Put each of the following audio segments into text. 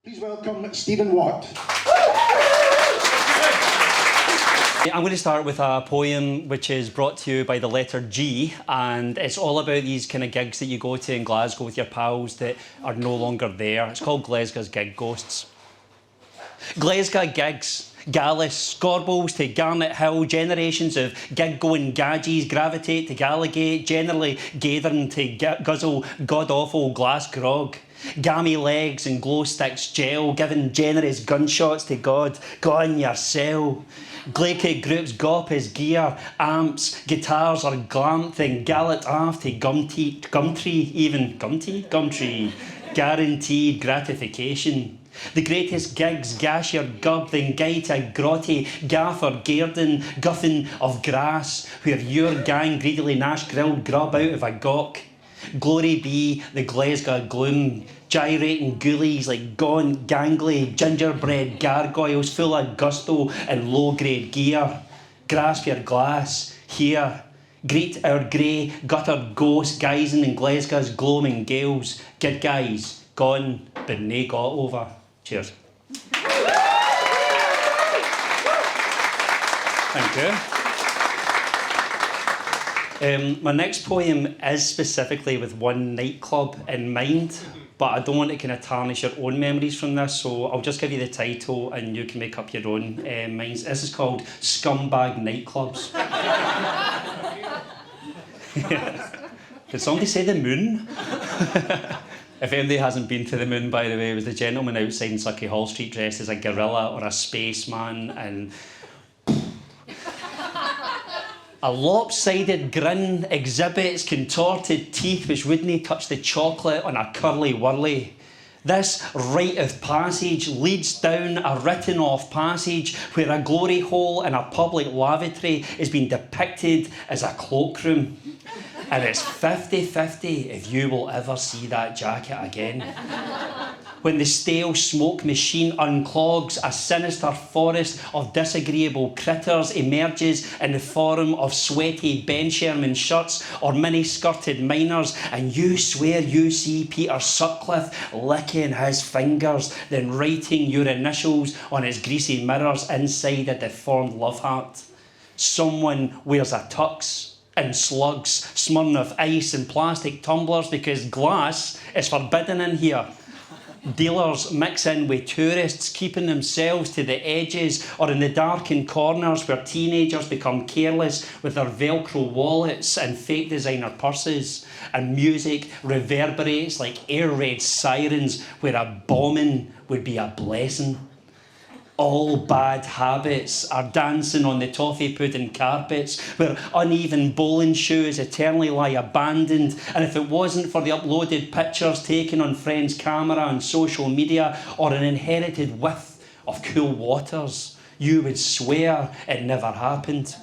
Please welcome Stephen Watt. I'm going to start with a poem which is brought to you by the letter G, and it's all about these kind of gigs that you go to in Glasgow with your pals that are no longer there. It's called Glasgow's Gig Ghosts. Glasgow gigs, Gallus, Scorballs to Garnet Hill, generations of gig-going gadgies gravitate to Gallagate, generally gathering to guzzle god-awful glass grog. Gammy legs and glow sticks gel, giving generous gunshots to God, in your cell. Glaikig groups gawp his gear, amps, guitars are glamping, gallant aft to Gumtree. Guaranteed gratification. The greatest gigs gash your gub, then guide to a grotty, gaffer, garden, guffin of grass, where your gang greedily gnash grilled grub out of a gawk. Glory be the Glasgow gloom, gyrating ghoulies like gaunt, gangly, gingerbread gargoyles full of gusto and low-grade gear. Grasp your glass, here. Greet our grey, guttered ghosts guising in Glasgow's gloaming gales. Good guys, gone, but nae got over. Cheers. Thank you. My next poem is specifically with one nightclub in mind, but I don't want to kind of tarnish your own memories from this, so I'll just give you the title and you can make up your own minds. This is called Scumbag Nightclubs. Did somebody say the moon? If anybody hasn't been to the moon, by the way, it was the gentleman outside in Sucky Hall Street dressed as a gorilla or a spaceman, and a lopsided grin exhibits contorted teeth which wouldn't touch the chocolate on a curly whirly. This rite of passage leads down a written off passage where a glory hole in a public lavatory is being depicted as a cloakroom. And it's 50-50 if you will ever see that jacket again. When the stale smoke machine unclogs, a sinister forest of disagreeable critters emerges in the form of sweaty Ben Sherman shirts or mini-skirted miners, and you swear you see Peter Sutcliffe licking his fingers, then writing your initials on his greasy mirrors inside a deformed love heart. Someone wears a tux and slugs, Smirnoff ice and plastic tumblers because glass is forbidden in here. Dealers mix in with tourists, keeping themselves to the edges or in the darkened corners where teenagers become careless with their Velcro wallets and fake designer purses, and music reverberates like air-raid sirens where a bombing would be a blessing. All bad habits are dancing on the toffee pudding carpets where uneven bowling shoes eternally lie abandoned, and if it wasn't for the uploaded pictures taken on friends' camera and social media or an inherited whiff of cool waters, you would swear it never happened.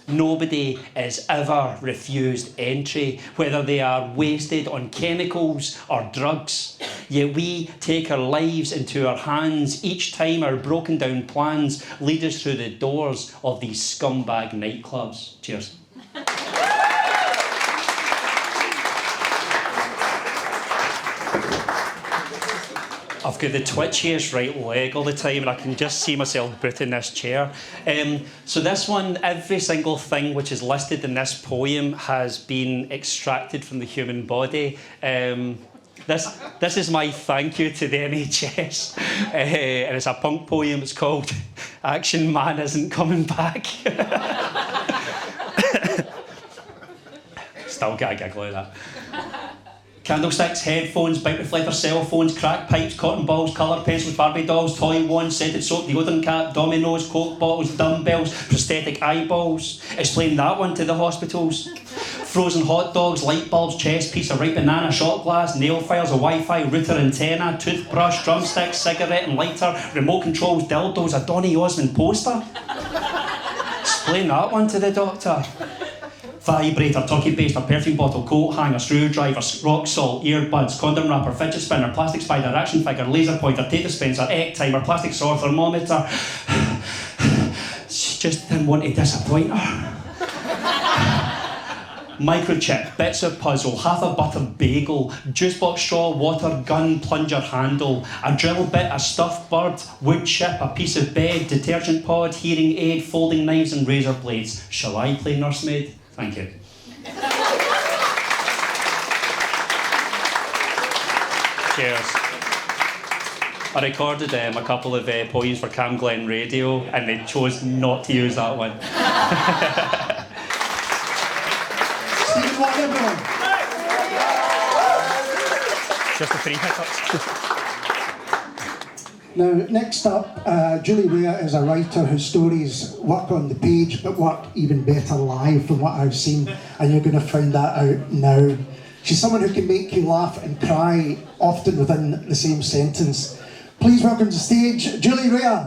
Nobody is ever refused entry, whether they are wasted on chemicals or drugs. Yet we take our lives into our hands each time our broken down plans lead us through the doors of these scumbag nightclubs. Cheers. I've got the twitchiest right leg all the time and I can just see myself booting this chair. So this one, every single thing which is listed in this poem has been extracted from the human body. This is my thank you to the NHS. And it's a punk poem. It's called Action Man Isn't Coming Back. Still get a giggle out of that. Candlesticks, headphones, bike reflector, cell phones, crack pipes, cotton balls, colour pencils, Barbie dolls, toy wands, scented soap, deodorant cap, dominoes, coke bottles, dumbbells, prosthetic eyeballs. Explain that one to the hospitals. Frozen hot dogs, light bulbs, chess piece, a ripe banana, shot glass, nail files, a Wi-Fi router antenna, toothbrush, drumstick, cigarette and lighter, remote controls, dildos, a Donny Osmond poster. Explain that one to the doctor. Vibrator, turkey baster, perfume bottle, coat hanger, screwdriver, rock salt, earbuds, condom wrapper, fidget spinner, plastic spider, action figure, laser pointer, tape dispenser, egg timer, plastic sword, thermometer. She just didn't want to disappoint her. Microchip, bits of puzzle, half a buttered bagel, juice box straw, water, gun, plunger handle, a drill bit, a stuffed bird, wood chip, a piece of bed, detergent pod, hearing aid, folding knives and razor blades. Shall I play nursemaid? Thank you. Cheers. I recorded a couple of poems for Cam Glen Radio and they chose not to use that one. Stephen Watt, everyone. Just the 3 hiccups. Now, next up, Julie Rea is a writer whose stories work on the page but work even better live from what I've seen, and you're going to find that out now. She's someone who can make you laugh and cry, often within the same sentence. Please welcome to stage, Julie Rea.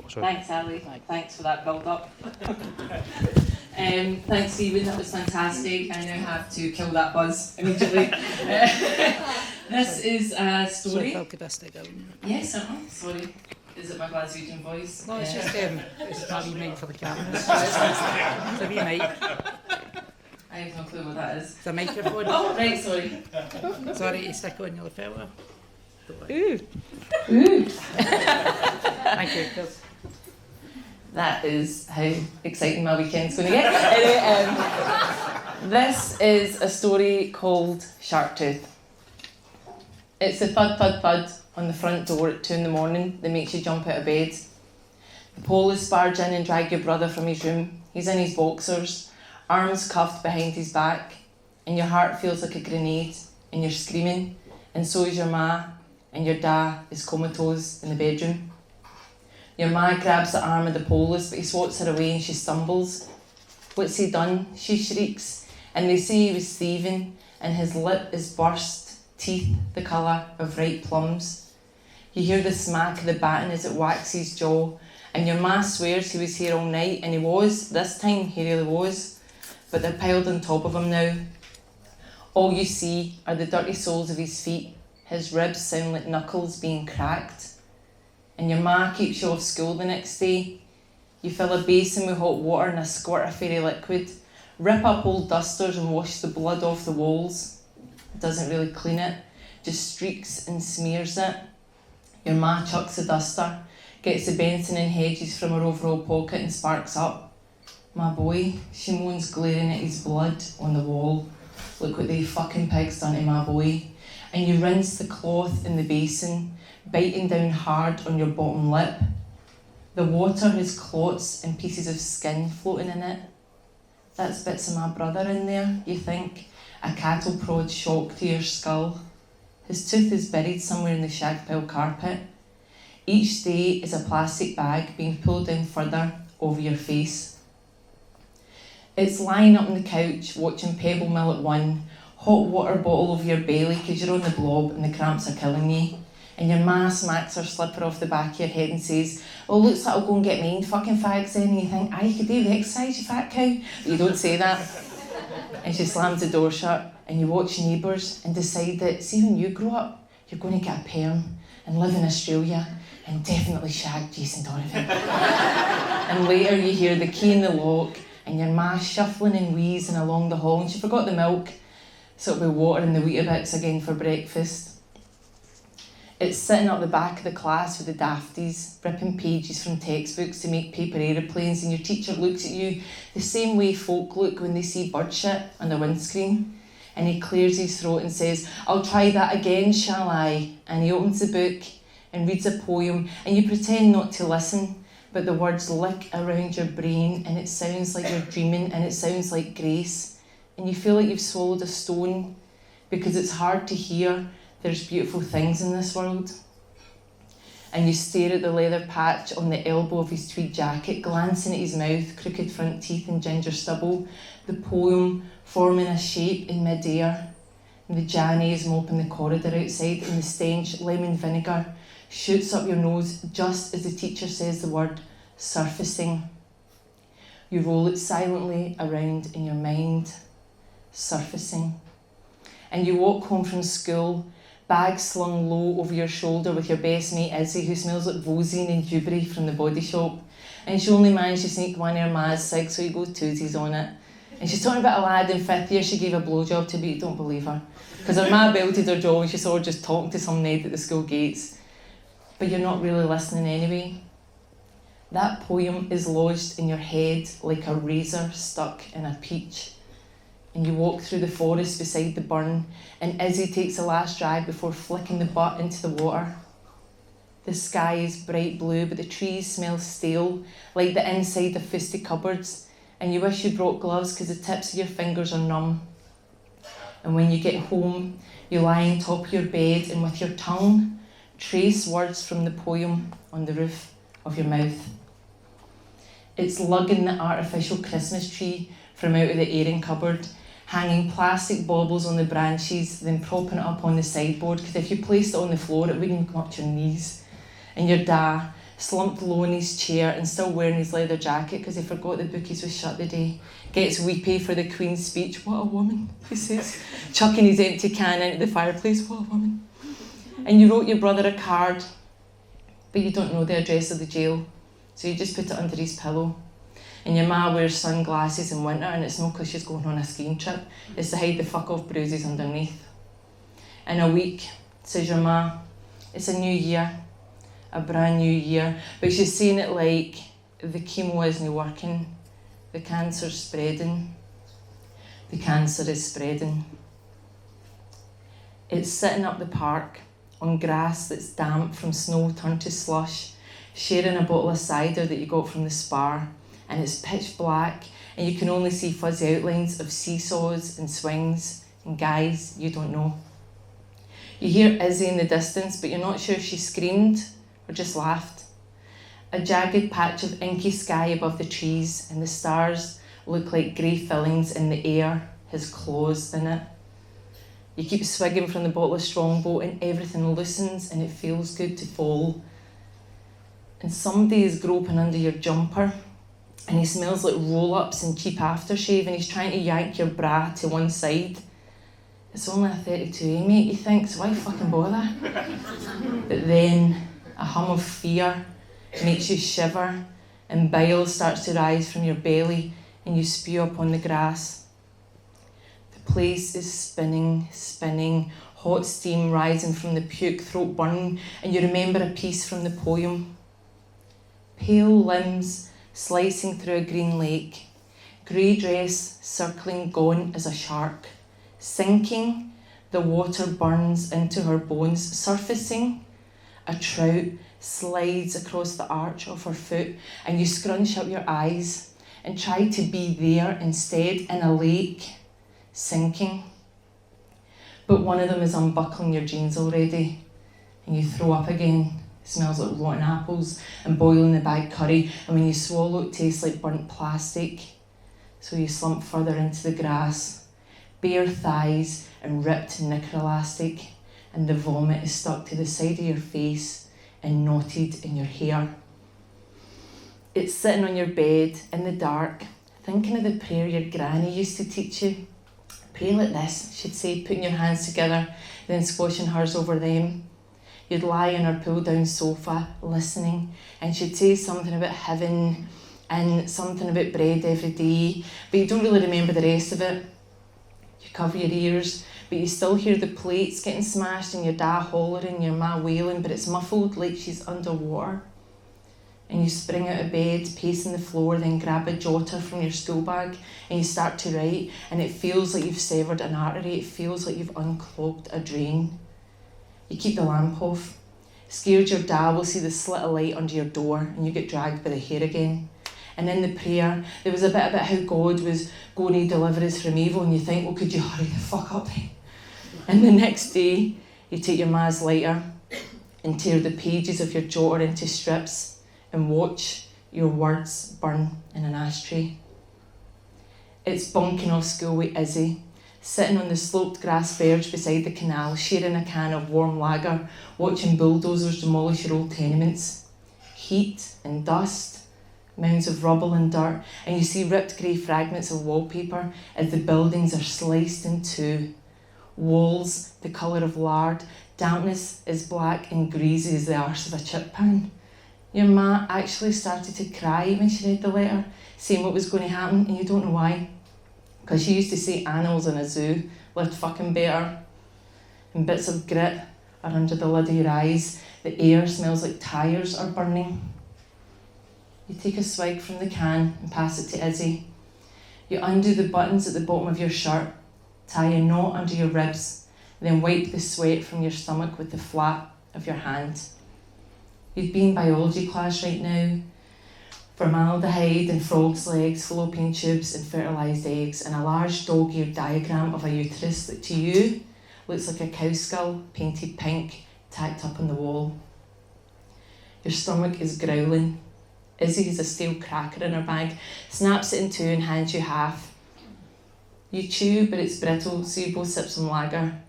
Thanks, Ali. Thanks for that build-up. Thanks, Stephen. That was fantastic. I now have to kill that buzz immediately. This is a story. Yes, certainly. Sorry. Is it my Glaswegian voice? No, it's just it's a wee mic for the cameras. It's a wee mic. I have no clue what that is. It's a microphone. Oh, right, sorry. Sorry to stick on your filter. Ooh. Thank you, Chris. That is how exciting my weekend's going to get. Anyway, this is a story called Shark Tooth. It's the thud, thud, thud on the front door at 2 a.m. that makes you jump out of bed. The police barge in and drag your brother from his room. He's in his boxers, arms cuffed behind his back, and your heart feels like a grenade, and you're screaming, and so is your ma, and your da is comatose in the bedroom. Your ma grabs the arm of the police, but he swats her away and she stumbles. What's he done? She shrieks, and they say he was thieving, and his lip is burst, teeth the colour of ripe plums. You hear the smack of the baton as it whacks his jaw, and your ma swears he was here all night, and he was. This time he really was. But they're piled on top of him now. All you see are the dirty soles of his feet. His ribs sound like knuckles being cracked. And your ma keeps you off school the next day. You fill a basin with hot water and a squirt of fairy liquid, rip up old dusters and wash the blood off the walls. It doesn't really clean it, just streaks and smears it. Your ma chucks the duster, gets the Benson and Hedges from her overall pocket and sparks up. My boy, she moans, glaring at his blood on the wall. Look what they fucking pigs done to my boy. And you rinse the cloth in the basin, biting down hard on your bottom lip. The water has clots and pieces of skin floating in it. That's bits of my brother in there, you think, a cattle prod shock to your skull. His tooth is buried somewhere in the shag pile carpet. Each day is a plastic bag being pulled down further over your face. It's lying up on the couch watching Pebble Mill at 1, hot water bottle over your belly because you're on the blob and the cramps are killing you. And your ma smacks her slipper off the back of your head and says, "Oh, looks like I'll go and get mine fucking fags then." And you think, "Aye, you could do the exercise, you fat cow." But you don't say that. And she slams the door shut and you watch Neighbours and decide that, see, when you grow up, you're going to get a perm and live in Australia and definitely shag Jason Donovan. And later you hear the key in the lock and your ma shuffling and wheezing along the hall and she forgot the milk, so it'll be water and the Weetabix again for breakfast. It's sitting up the back of the class with the dafties, ripping pages from textbooks to make paper aeroplanes, and your teacher looks at you the same way folk look when they see bird shit on the windscreen. And he clears his throat and says, "I'll try that again, shall I?" And he opens the book and reads a poem, and you pretend not to listen, but the words lick around your brain, and it sounds like you're dreaming, and it sounds like grace. And you feel like you've swallowed a stone, because it's hard to hear there's beautiful things in this world. And you stare at the leather patch on the elbow of his tweed jacket, glancing at his mouth, crooked front teeth and ginger stubble, the poem forming a shape in mid-air. And the Janny is mopping the corridor outside, and the stench, lemon vinegar, shoots up your nose just as the teacher says the word surfacing. You roll it silently around in your mind, surfacing. And you walk home from school, bag slung low over your shoulder with your best mate Izzy, who smells like Vosine and Dewberry from the Body Shop. and she only managed to sneak one of her ma's cigs, so he goes twosies on it. And she's talking about a lad in 5th year she gave a blowjob to, but you don't believe her. Because her ma belted her jaw and she saw her just talking to some Ned at the school gates. But you're not really listening anyway. That poem is lodged in your head like a razor stuck in a peach. And you walk through the forest beside the burn, and Izzy takes a last drag before flicking the butt into the water. The sky is bright blue, but the trees smell stale, like the inside of fusty cupboards, and you wish you brought gloves because the tips of your fingers are numb. And when you get home, you lie on top of your bed and with your tongue, trace words from the poem on the roof of your mouth. It's lugging the artificial Christmas tree from out of the airing cupboard, hanging plastic baubles on the branches, then propping it up on the sideboard, because if you placed it on the floor, it wouldn't come up to your knees. And your dad, slumped low in his chair and still wearing his leather jacket because he forgot the bookies was shut the day, gets weepy for the Queen's speech. What a woman, he says, chucking his empty can into the fireplace. What a woman. And you wrote your brother a card, but you don't know the address of the jail, so you just put it under his pillow. And your ma wears sunglasses in winter, and it's not because she's going on a skiing trip, it's to hide the fuck off bruises underneath. In a week, says your ma, it's a new year, a brand new year, but she's saying it like the chemo isn't working, the cancer's spreading, the cancer is spreading. It's sitting up the park on grass that's damp from snow turned to slush, sharing a bottle of cider that you got from the spar, and it's pitch black and you can only see fuzzy outlines of seesaws and swings and guys you don't know. You hear Izzy in the distance, but you're not sure if she screamed or just laughed. A jagged patch of inky sky above the trees, and the stars look like grey fillings in the air, his claws in it. You keep swigging from the bottle of Strongbow and everything loosens and it feels good to fall. And somebody is groping under your jumper and he smells like roll-ups and cheap aftershave and he's trying to yank your bra to one side. It's only a 32A, mate, you think, so why fucking bother? But then a hum of fear makes you shiver and bile starts to rise from your belly and you spew up on the grass. The place is spinning, spinning, hot steam rising from the puke, throat burning, and you remember a piece from the poem. Pale limbs slicing through a green lake, grey dress circling gaunt as a shark. Sinking, the water burns into her bones. Surfacing, a trout slides across the arch of her foot and you scrunch up your eyes and try to be there instead in a lake. Sinking. But one of them is unbuckling your jeans already and you throw up again. It smells like rotten apples and boiling the bag curry, and when you swallow it tastes like burnt plastic. So you slump further into the grass, bare thighs and ripped knicker elastic, and the vomit is stuck to the side of your face and knotted in your hair. It's sitting on your bed in the dark, thinking of the prayer your granny used to teach you. Pray like this, she'd say, putting your hands together, then squashing hers over them. You'd lie on her pull-down sofa, listening, and she'd say something about heaven and something about bread every day, but you don't really remember the rest of it. You cover your ears, but you still hear the plates getting smashed and your dad hollering, your ma wailing, but it's muffled like she's underwater. And you spring out of bed, pacing the floor, then grab a jotter from your school bag and you start to write, and it feels like you've severed an artery, it feels like you've unclogged a drain. You keep the lamp off, scared your dad will see the slit of light under your door and you get dragged by the hair again. And in the prayer, there was a bit about how God was going to deliver us from evil, and you think, well, could you hurry the fuck up then? And the next day, you take your ma's lighter and tear the pages of your jotter into strips and watch your words burn in an ashtray. It's bunking off school with Izzy, sitting on the sloped grass verge beside the canal, sharing a can of warm lager, watching bulldozers demolish your old tenements. Heat and dust, mounds of rubble and dirt, and you see ripped grey fragments of wallpaper as the buildings are sliced in two. Walls the colour of lard, dampness is black and greasy as the arse of a chip pan. Your ma actually started to cry when she read the letter, saying what was going to happen, and you don't know why. Because she used to say animals in a zoo lived fucking better. And bits of grit are under the lid of your eyes. The air smells like tyres are burning. You take a swig from the can and pass it to Izzy. You undo the buttons at the bottom of your shirt, tie a knot under your ribs, then wipe the sweat from your stomach with the flat of your hand. You'd be in biology class right now. Formaldehyde and frog's legs, fallopian tubes and fertilised eggs, and a large dog-eared diagram of a uterus that to you looks like a cow skull painted pink, tacked up on the wall. Your stomach is growling. Izzy has a stale cracker in her bag, snaps it in two and hands you half. You chew, but it's brittle, so you both sip some lager.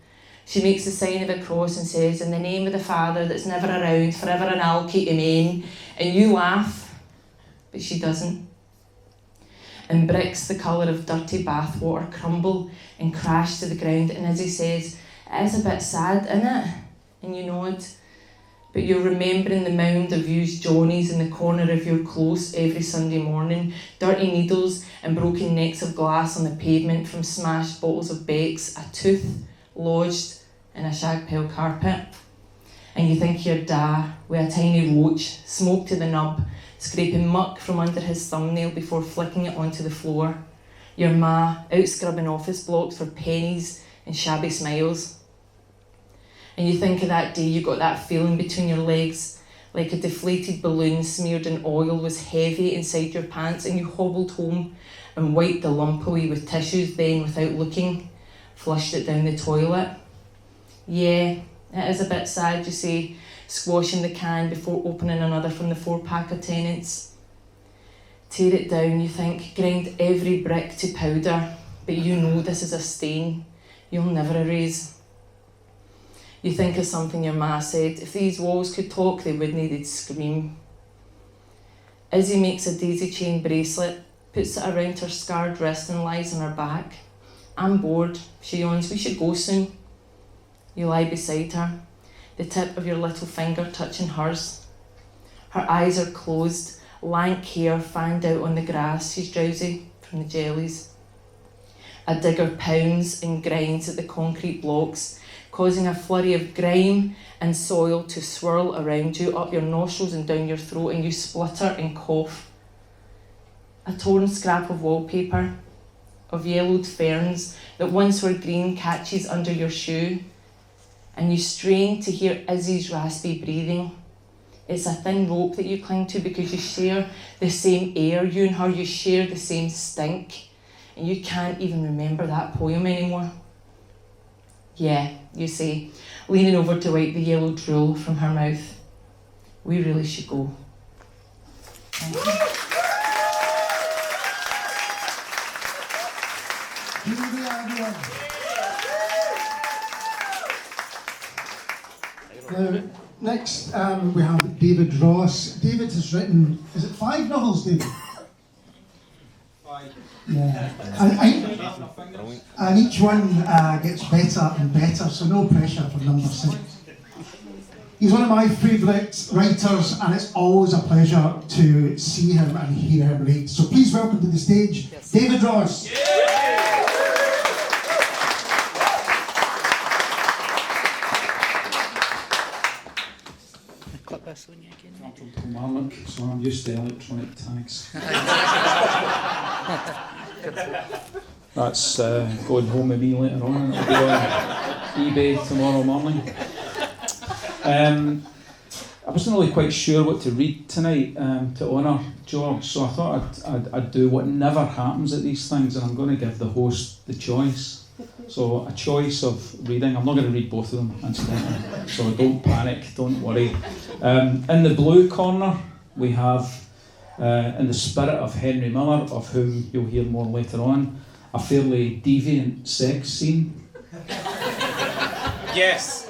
She makes the sign of a cross and says, "In the name of the Father that's never around, forever and alki, amen." And you laugh, but she doesn't. And bricks the colour of dirty bathwater crumble and crash to the ground, and Izzy says, "It is a bit sad, isn't it?" And you nod. But you're remembering the mound of used Jonnies in the corner of your close every Sunday morning, dirty needles and broken necks of glass on the pavement from smashed bottles of Beck's, a tooth lodged in a shag pile carpet. And you think you're Da with a tiny roach, smoked to the nub, scraping muck from under his thumbnail before flicking it onto the floor. Your ma out scrubbing office blocks for pennies and shabby smiles. And you think of that day you got that feeling between your legs, like a deflated balloon smeared in oil was heavy inside your pants, and you hobbled home and wiped the lump away with tissues, then without looking, flushed it down the toilet. Yeah, it is a bit sad, you say, squashing the can before opening another from the 4-pack of Tenants. Tear it down, you think, grind every brick to powder, but you know this is a stain you'll never erase. You think of something your ma said, if these walls could talk, they wouldn't, they'd scream. Izzy makes a daisy chain bracelet, puts it around her scarred wrist and lies on her back. "I'm bored," she yawns, "we should go soon." You lie beside her, the tip of your little finger touching hers. Her eyes are closed, lank hair fanned out on the grass, she's drowsy from the jellies. A digger pounds and grinds at the concrete blocks, causing a flurry of grime and soil to swirl around you, up your nostrils and down your throat, and you splutter and cough. A torn scrap of wallpaper, of yellowed ferns that once were green, catches under your shoe, and you strain to hear Izzy's raspy breathing. It's a thin rope that you cling to because you share the same air, you and her, you share the same stink, and you can't even remember that poem anymore. "Yeah," you say, leaning over to wipe the yellow drool from her mouth. "We really should go." Thank you. Now, next we have David Ross. David has written, is it 5 novels, David? 5. Yeah. And each one gets better and better, so no pressure for number 6. He's one of my favourite writers, and it's always a pleasure to see him and hear him read. So please welcome to the stage, David Ross. Clip this on you again. I'm from Kilmarnock, so I'm used to electronic tags. That's going home with me later on, and it'll be on eBay tomorrow morning. I wasn't really quite sure what to read tonight to honour George, so I thought I'd do what never happens at these things, and I'm going to give the host the choice. So a choice of reading. I'm not going to read both of them, incidentally, so don't panic, don't worry. In the blue corner we have, in the spirit of Henry Miller, of whom you'll hear more later on, a fairly deviant sex scene. Yes!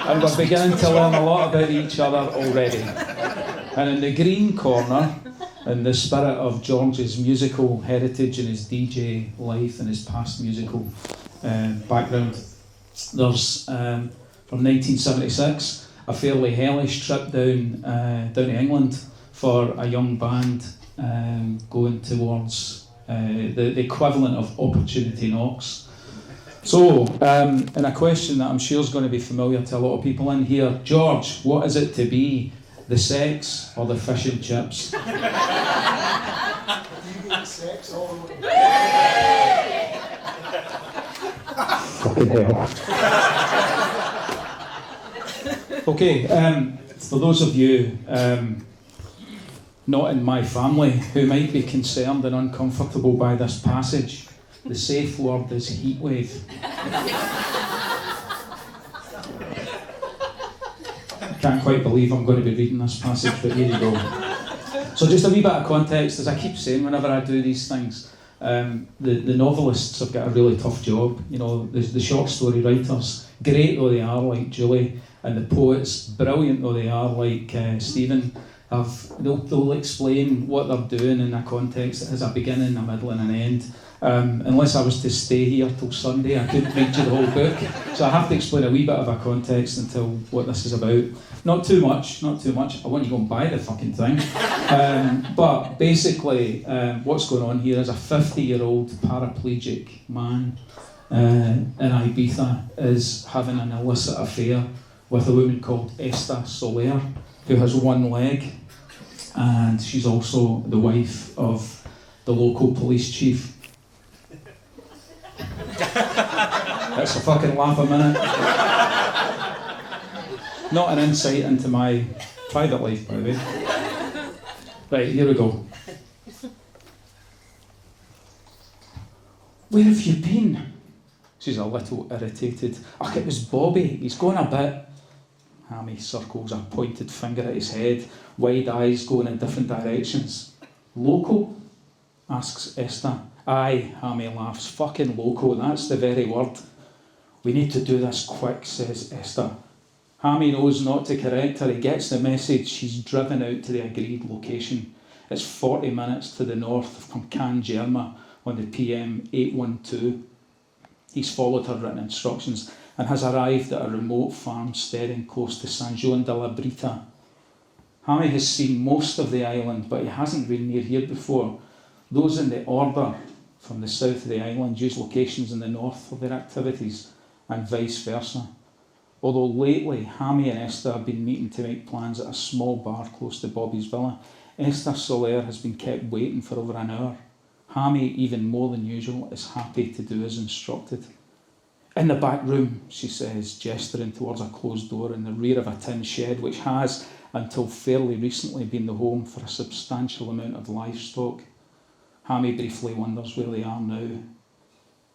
And we're beginning to learn a lot about each other already. And in the green corner, in the spirit of George's musical heritage and his DJ life and his past musical background, there's, from 1976, a fairly hellish trip down to England for a young band going towards the equivalent of Opportunity Knocks. So, in a question that I'm sure is going to be familiar to a lot of people in here, George, what is it to be, the sex or the fish and chips? Sex all over. Fucking hell. Okay, for those of you not in my family who might be concerned and uncomfortable by this passage, the safe word is heatwave. Can't quite believe I'm going to be reading this passage, but here you go. So just a wee bit of context, as I keep saying whenever I do these things, the novelists have got a really tough job. You know, the short story writers, great though they are, like Julie, and the poets, brilliant though they are, like Stephen, they'll explain what they're doing in a context that has a beginning, a middle and an end. Unless I was to stay here till Sunday, I couldn't read you the whole book. So I have to explain a wee bit of a context until what this is about. Not too much. I want you to go and buy the fucking thing. But basically, what's going on here is a 50-year-old paraplegic man in Ibiza is having an illicit affair with a woman called Esther Soler, who has one leg, and she's also the wife of the local police chief. That's a fucking laugh a minute. Not an insight into my private life, by the way. Right, here we go. Where have you been? She's a little irritated. Ach, it was Bobby. He's gone a bit. Hammy circles a pointed finger at his head, wide eyes going in different directions. Local? Asks Esther. Aye, Hammy laughs. Fucking local, that's the very word. We need to do this quick, says Esther. Hammy knows not to correct her. He gets the message. She's driven out to the agreed location. It's 40 minutes to the north from Can Germa on the PM 812. He's followed her written instructions and has arrived at a remote farmsteading close to San Juan de la Brita. Hammy has seen most of the island, but he hasn't been near here before. Those in the order from the south of the island use locations in the north for their activities, and vice versa. Although lately, Hammy and Esther have been meeting to make plans at a small bar close to Bobby's villa, Esther Soler has been kept waiting for over an hour. Hammy, even more than usual, is happy to do as instructed. In the back room, she says, gesturing towards a closed door in the rear of a tin shed which has, until fairly recently, been the home for a substantial amount of livestock. Hammy briefly wonders where they are now,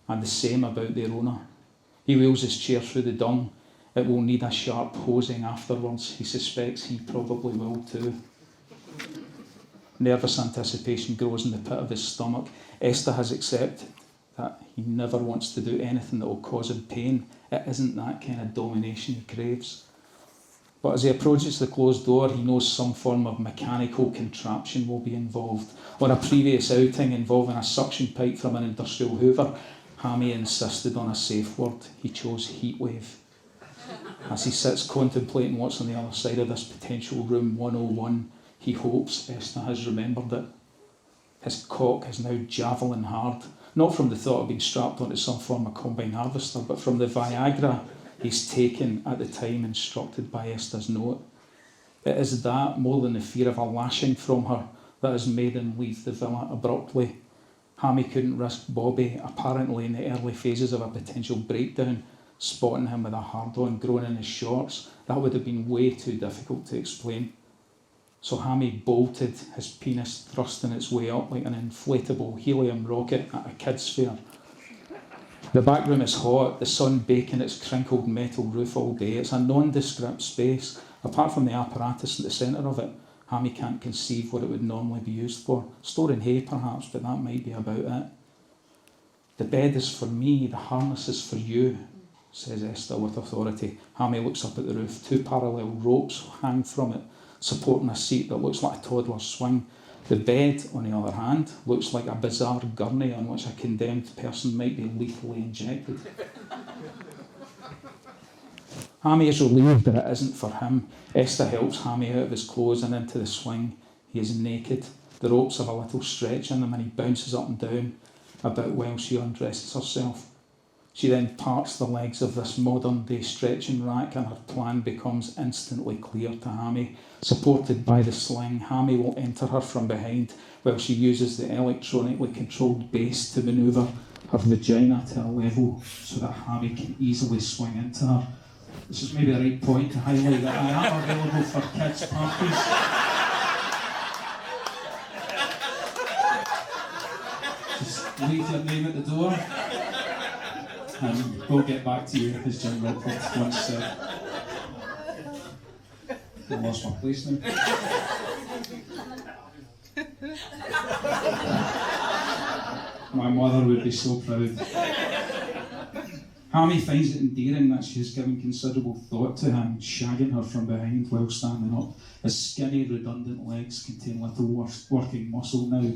and the same about their owner. He wheels his chair through the dung. It will need a sharp hosing afterwards. He suspects he probably will too. Nervous anticipation grows in the pit of his stomach. Esther has accepted that he never wants to do anything that will cause him pain. It isn't that kind of domination he craves. But as he approaches the closed door, he knows some form of mechanical contraption will be involved. On a previous outing involving a suction pipe from an industrial hoover, Hammy insisted on a safe word. He chose heatwave. As he sits contemplating what's on the other side of this potential room 101, he hopes Esther has remembered it. His cock is now javelin hard, not from the thought of being strapped onto some form of combine harvester, but from the Viagra he's taken at the time instructed by Esther's note. It is that, more than the fear of a lashing from her, that has made him leave the villa abruptly. Hammy couldn't risk Bobby, apparently in the early phases of a potential breakdown, spotting him with a hard-on growing in his shorts. That would have been way too difficult to explain. So Hammy bolted, his penis thrusting its way up like an inflatable helium rocket at a kid's fair. The back room is hot, the sun baking its crinkled metal roof all day. It's a nondescript space. Apart from the apparatus at the centre of it, Hammy can't conceive what it would normally be used for. Storing hay perhaps, but that might be about it. The bed is for me, the harness is for you, says Esther with authority. Hammy looks up at the roof. 2 parallel ropes hang from it, supporting a seat that looks like a toddler's swing. The bed, on the other hand, looks like a bizarre gurney on which a condemned person might be lethally injected. Hammy is relieved that it isn't for him. Esther helps Hammy out of his clothes and into the swing. He is naked. The ropes have a little stretch in them and he bounces up and down a bit while she undresses herself. She then parts the legs of this modern day stretching rack and her plan becomes instantly clear to Hammy. Supported by the sling, Hammy will enter her from behind while she uses the electronically controlled base to manoeuvre her vagina to a level so that Hammy can easily swing into her. This is maybe the right point to highlight that I am available for kids' parties. Just leave your name at the door and we'll get back to you, as Jim Rockford once said. I lost my place now. My mother would be so proud. Hammy finds it endearing that she has given considerable thought to him shagging her from behind while standing up. His skinny, redundant legs contain little working muscle now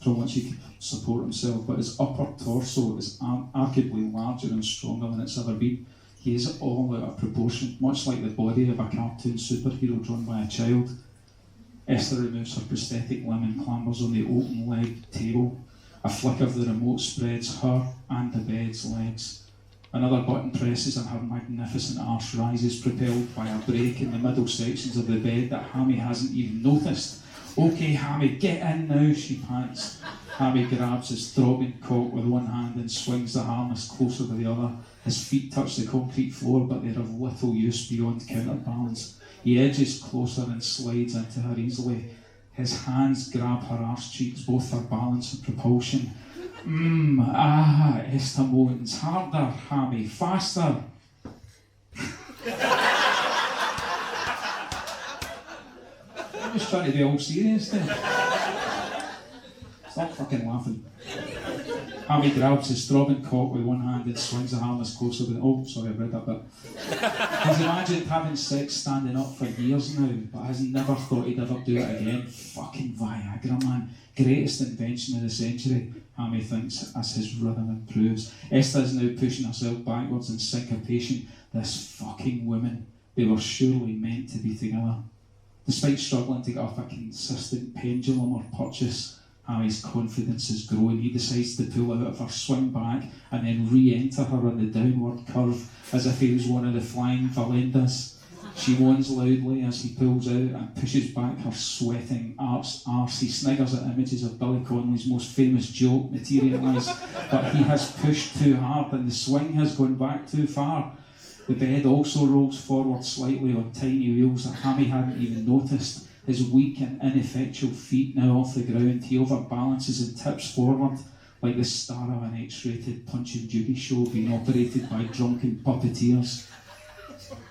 from which he can support himself, but his upper torso is arguably larger and stronger than it's ever been. He is all out of proportion, much like the body of a cartoon superhero drawn by a child. Esther removes her prosthetic limb and clambers on the open-legged table. A flick of the remote spreads her and the bed's legs. Another button presses and her magnificent arse rises, propelled by a break in the middle sections of the bed that Hammy hasn't even noticed. "Okay, Hammy, get in now," she pants. Hammy grabs his throbbing cock with one hand and swings the harness closer to the other. His feet touch the concrete floor, but they're of little use beyond counterbalance. He edges closer and slides into her easily. His hands grab her arse cheeks, both for balance and propulsion. Esther moans. "Harder, Hammy, faster." I'm just trying to be all serious then. Stop fucking laughing. Hammy grabs his throbbing cock with one hand and swings the harness closer to the... Oh, sorry, I read that bit. He's imagined having sex standing up for years now, but has never thought he'd ever do it again. Fucking Viagra, man. Greatest invention of the century, Hammy thinks, as his rhythm improves. Esther is now pushing herself backwards in syncopation. This fucking woman. They were surely meant to be together. Despite struggling to get off a consistent pendulum or purchase, Hammy's confidence is growing. He decides to pull out of her, swing back, and then re-enter her on the downward curve, as if he was one of the flying Valendas. She moans loudly as he pulls out and pushes back her sweating arse. He sniggers at images of Billy Connolly's most famous joke materialise, but he has pushed too hard and the swing has gone back too far. The bed also rolls forward slightly on tiny wheels that Hammy hadn't even noticed. His weak and ineffectual feet now off the ground, he overbalances and tips forward like the star of an X-rated Punch and Judy show being operated by drunken puppeteers.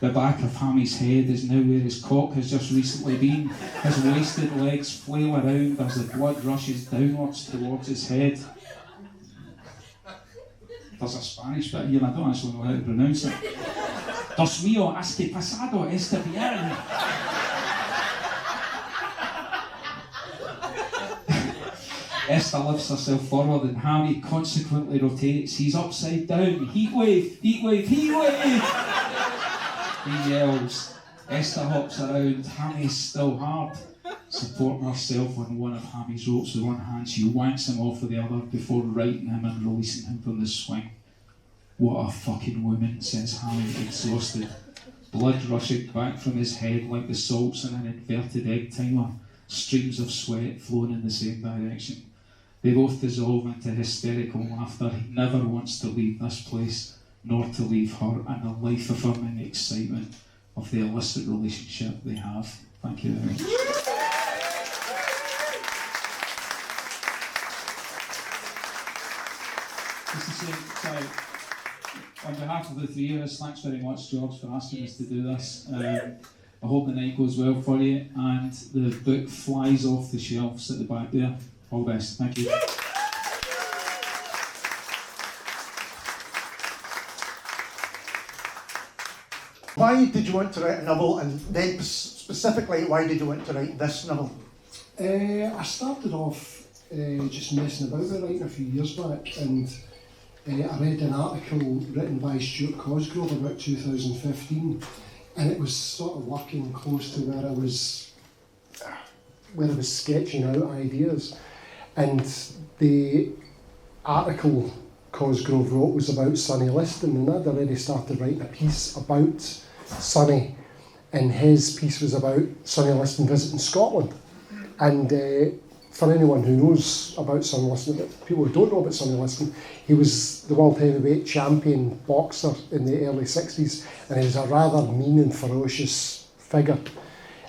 The back of Hammy's head is now where his cock has just recently been. His wasted legs flail around as the blood rushes downwards towards his head. There's a Spanish bit here, I don't actually know how to pronounce it. Dios mío, has que pasado este bien. Esther lifts herself forward and Hammy consequently rotates. He's upside down. Heat wave, heat wave, heat wave! He yells. Esther hops around. Hammy's still hard. Supporting herself on one of Hammy's ropes with one hand, she wanks him off with the other before righting him and releasing him from the swing. "What a fucking woman," says Hammy, exhausted. Blood rushing back from his head like the salts in an inverted egg timer. Streams of sweat flowing in the same direction. They both dissolve into hysterical laughter. He never wants to leave this place, nor to leave her, and the life-affirming excitement of the illicit relationship they have. Thank you very much. Just to say, sorry, on behalf of the three of us, thanks very much, George, for asking us to do this. I hope the night goes well for you, and the book flies off the shelves at the back there. All the best. Thank you. Why did you want to write a novel, and then specifically, why did you want to write this novel? I started off just messing about with writing a few years back, and I read an article written by Stuart Cosgrove about 2015, and it was sort of working close to where I was sketching out ideas. And the article Cosgrove wrote was about Sonny Liston, and I'd already started writing a piece about Sonny, and his piece was about Sonny Liston visiting Scotland. And for anyone who knows about Sonny Liston, people who don't know about Sonny Liston, he was the world heavyweight champion boxer in the early 60s, and he was a rather mean and ferocious figure.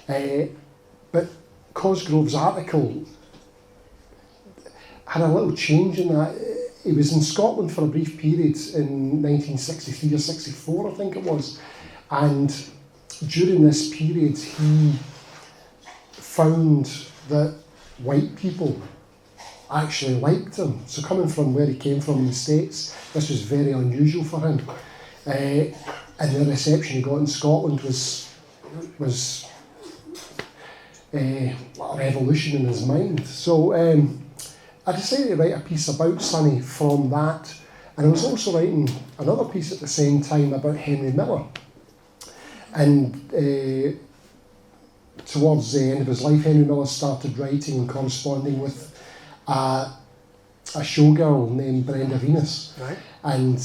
But Cosgrove's article had a little change in that. He was in Scotland for a brief period in 1963 or 64, I think it was, and during this period he found that white people actually liked him. So coming from where he came from in the States, this was very unusual for him. And the reception he got in Scotland was a revolution in his mind. So I decided to write a piece about Sonny from that, and I was also writing another piece at the same time about Henry Miller. And towards the end of his life, Henry Miller started writing and corresponding with a showgirl named Brenda Venus. Right. And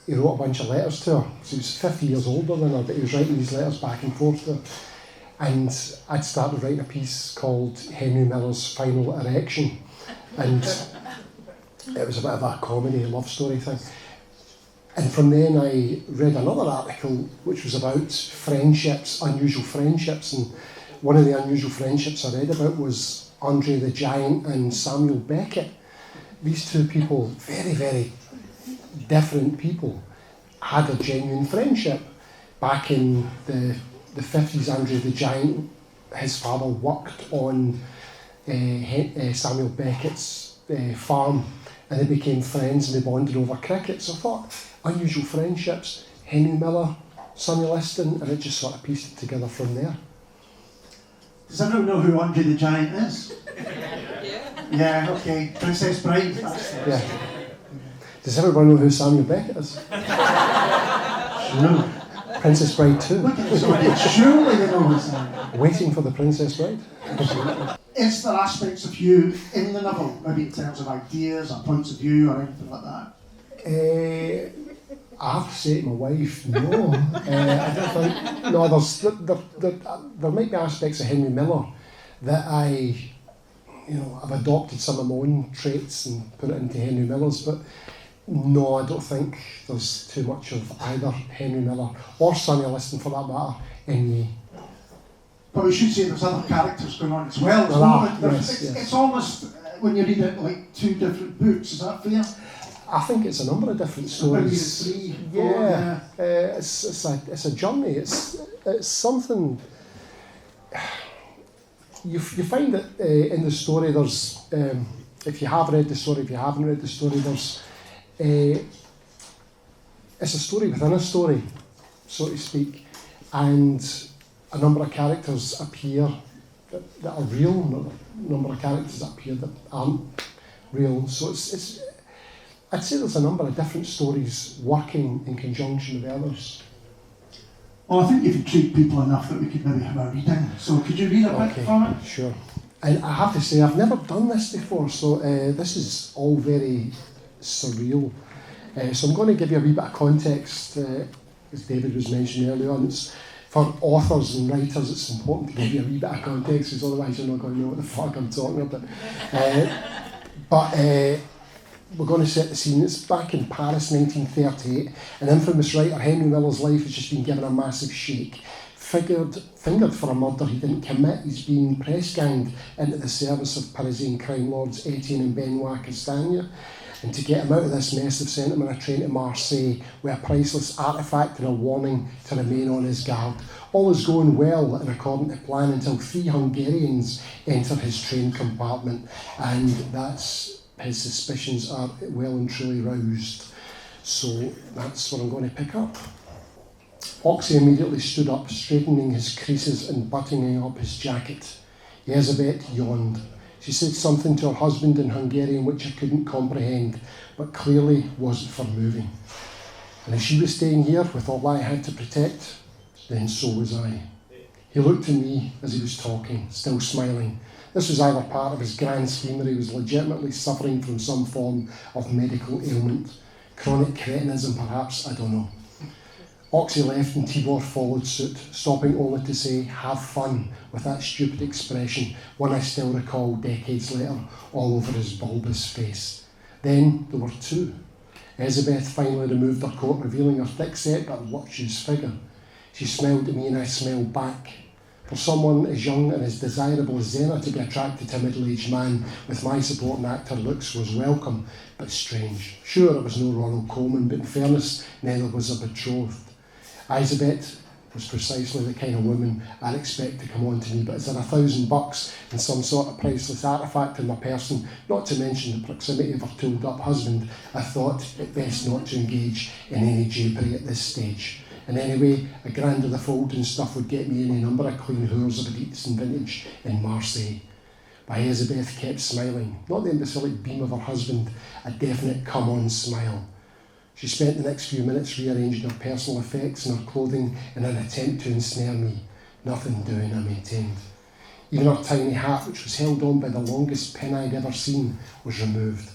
he wrote a bunch of letters to her. So he was 50 years older than her, but he was writing these letters back and forth to her. And I'd started writing a piece called Henry Miller's Final Erection. And it was a bit of a comedy, love story thing. And from then I read another article which was about friendships, unusual friendships, and one of the unusual friendships I read about was Andre the Giant and Samuel Beckett. These two people, very, very different people, had a genuine friendship. Back in the 50s, Andre the Giant, his father worked on Samuel Beckett's farm, and they became friends and they bonded over cricket. So I thought, unusual friendships, Henry Miller, Sonny Liston, and it just sort of pieced it together from there. Does anyone know who Andre the Giant is? Yeah, okay. Princess Bride. Yeah. Does everyone know who Samuel Beckett is? Sure. Princess Bride 2. Look at this one. Surely they know who Samuel. Waiting for the Princess Bride. Is there aspects of you in the novel, maybe in terms of ideas or points of view or anything like that? I have to say to my wife, no. I don't think. No, there might be aspects of Henry Miller that I've adopted some of my own traits and put it into Henry Miller's, but no, I don't think there's too much of either Henry Miller or Sonny Liston for that matter in me. But we should say there's other characters going on as well. It's almost, when you read it, like two different books, is that fair? I think it's a number of different stories. Maybe 3, 4, yeah. It's a journey. It's something. You find that in the story there's, if you have read the story, if you haven't read the story, there's it's a story within a story, so to speak, and a number of characters appear that are real, a number of characters appear that aren't real. So it's I'd say there's a number of different stories working in conjunction with others. Well, I think you've intrigued people enough that we could maybe have a reading. So could you read a bit from it? Sure. And I have to say, I've never done this before, so this is all very surreal. So I'm going to give you a wee bit of context, as David was mentioning earlier on. It's, for authors and writers, it's important to give you a wee bit of context, because otherwise you're not going to know what the fuck I'm talking about. But we're going to set the scene. It's back in Paris, 1938. An infamous writer, Henry Miller's life has just been given a massive shake. Fingered for a murder he didn't commit, he's been press-ganged into the service of Parisian crime lords Etienne and Benoit Castagna. And to get him out of this mess, they've sent him on a train to Marseille with a priceless artefact and a warning to remain on his guard. All is going well and according to plan until 3 Hungarians enter his train compartment, and his suspicions are well and truly roused. So that's what I'm going to pick up. Oxy immediately stood up, straightening his creases and buttoning up his jacket. Elizabeth yawned. She said something to her husband in Hungarian which I couldn't comprehend, but clearly wasn't for moving. And if she was staying here with all I had to protect, then so was I. He looked at me as he was talking, still smiling. This was either part of his grand scheme or he was legitimately suffering from some form of medical ailment. Chronic cretinism perhaps, I don't know. Oxy left and Tibor followed suit, stopping only to say, "Have fun," with that stupid expression, one I still recall decades later, all over his bulbous face. Then there were two. Elizabeth finally removed her coat, revealing her thick-set but voluptuous figure. She smiled at me and I smiled back. For someone as young and as desirable as Zena to be attracted to a middle-aged man with my supporting actor looks was welcome, but strange. Sure, it was no Ronald Colman, but in fairness, neither was a betrothed. Elizabeth was precisely the kind of woman I'd expect to come on to me, but is there $1,000 and some sort of priceless artefact in my person, not to mention the proximity of her tooled-up husband, I thought it best not to engage in any japery at this stage. And anyway, a grand of the folding stuff would get me any number of clean whores of a decent vintage in Marseille. But Elizabeth kept smiling, not the imbecilic beam of her husband, a definite come-on smile. She spent the next few minutes rearranging her personal effects and her clothing in an attempt to ensnare me. Nothing doing, I maintained. Even her tiny hat, which was held on by the longest pin I'd ever seen, was removed.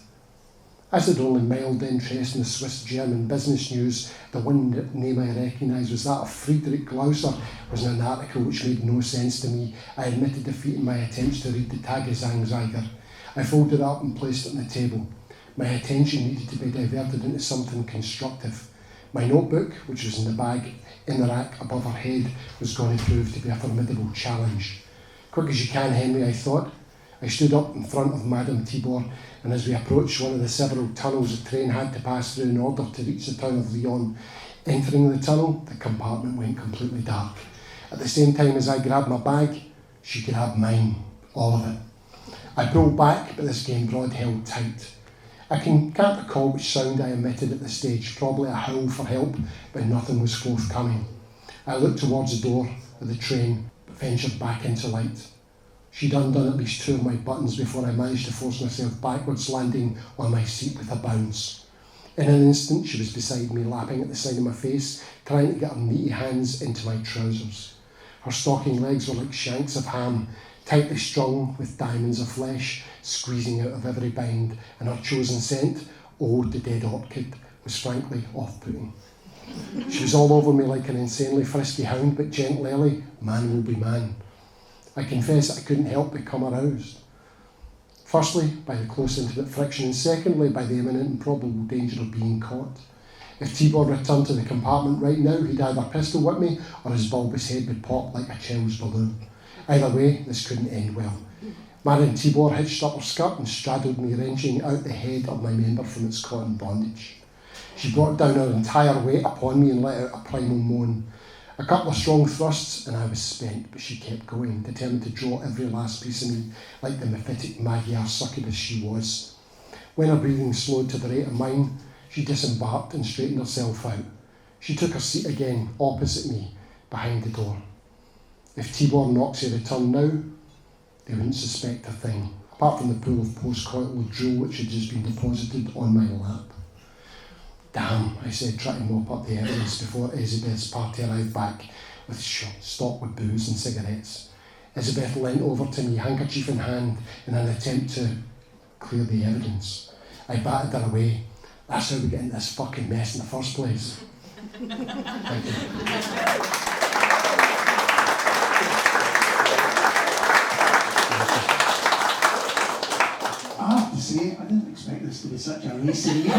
As I'd only mild interest in the Swiss-German business news, the one name I recognised was that of Friedrich Glauser, was in an article which made no sense to me. I admitted defeat in my attempts to read the Tagesanzeiger. I folded it up and placed it on the table. My attention needed to be diverted into something constructive. My notebook, which was in the bag in the rack above her head, was going to prove to be a formidable challenge. Quick as you can, Henry, I thought. I stood up in front of Madame Tibor, and as we approached one of the several tunnels the train had to pass through in order to reach the town of Lyon, entering the tunnel, the compartment went completely dark. At the same time as I grabbed my bag, she could have mine, all of it. I pulled back, but this game broad held tight. I can't recall which sound I emitted at this stage, probably a howl for help, but nothing was forthcoming. I looked towards the door of the train, but ventured back into light. She'd undone at least 2 of my buttons before I managed to force myself backwards, landing on my seat with a bounce. In an instant, she was beside me, lapping at the side of my face, trying to get her meaty hands into my trousers. Her stocking legs were like shanks of ham, tightly strung with diamonds of flesh, squeezing out of every bind, and her chosen scent, Ode the Dead Orchid, was frankly off-putting. She was all over me like an insanely frisky hound, but gentle, man will be man. I confess that I couldn't help but become aroused. Firstly, by the close intimate friction, and secondly, by the imminent and probable danger of being caught. If Tibor returned to the compartment right now, he'd either pistol whip me or his bulbous head would pop like a child's balloon. Either way, this couldn't end well. Madame Tibor hitched up her skirt and straddled me, wrenching out the head of my member from its cotton bondage. She brought down her entire weight upon me and let out a primal moan. A couple of strong thrusts and I was spent, but she kept going, determined to draw every last piece of me, like the mephitic Magyar succubus she was. When her breathing slowed to the rate of mine, she disembarked and straightened herself out. She took her seat again, opposite me, behind the door. If Tibor and Oxy returned now, they wouldn't suspect a thing, apart from the pool of post-coital drool which had just been deposited on my lap. Damn, I said, trying to mop up the evidence before Elizabeth's party arrived back with stocked with booze and cigarettes. Elizabeth leant over to me, handkerchief in hand, in an attempt to clear the evidence. I batted her away. That's how we get into this fucking mess in the first place. Thank you. I have to say, I didn't expect this to be such a racy year.